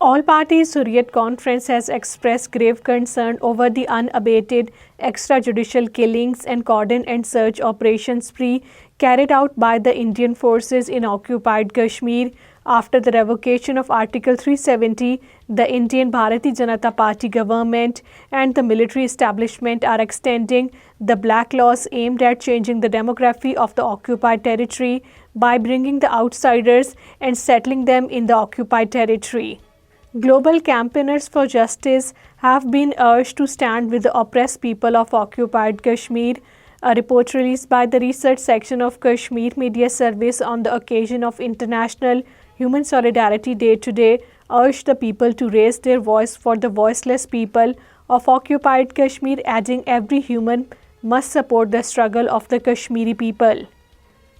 All parties Hurriyat Conference has expressed grave concern over the unabated extrajudicial killings and cordon and search operation spree carried out by the Indian forces in occupied Kashmir. After the revocation of Article 370, the Indian Bharatiya Janata Party government and the military establishment are extending the black laws aimed at changing the demography of the occupied territory by bringing the outsiders and settling them in the occupied territory. Global campaigners for justice have been urged to stand with the oppressed people of occupied Kashmir. A report released by the research section of Kashmir Media Service on the occasion of International Human Solidarity Day today urged the people to raise their voice for the voiceless people of occupied Kashmir, adding every human must support the struggle of the Kashmiri people.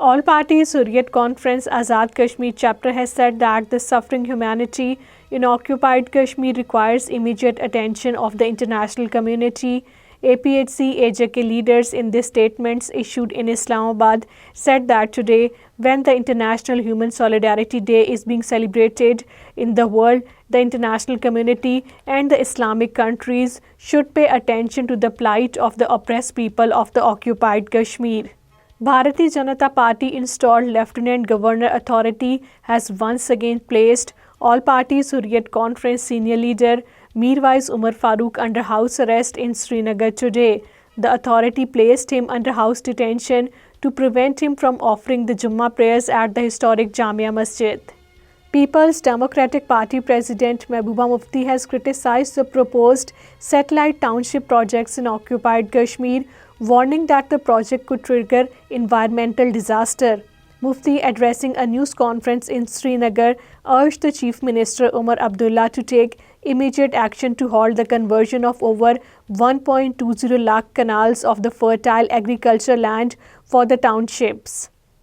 All parties Hurriyat Conference Azad Kashmir chapter has said that the suffering humanity in occupied Kashmir requires immediate attention of the international community. APHC AJK leaders in their statements issued in Islamabad said that today, when the International Human Solidarity Day is being celebrated in the world, the international community and the Islamic countries should pay attention to the plight of the oppressed people of the occupied Kashmir. Bharatiya Janata Party installed Lieutenant Governor authority has once again placed all parties Hurriyat Conference senior leader Mirwais Umar Farooq under house arrest in Srinagar today. The authority placed him under house detention to prevent him from offering the Jummah prayers at the historic Jamia Masjid. People's Democratic Party President Mehbooba Mufti has criticized the proposed satellite township projects in occupied Kashmir, warning that the project could trigger environmental disaster. Mufti, addressing a news conference in Srinagar, urged the Chief Minister Umar Abdullah to take immediate action to halt the conversion of over 1.20 lakh canals of the fertile agricultural land for the townships.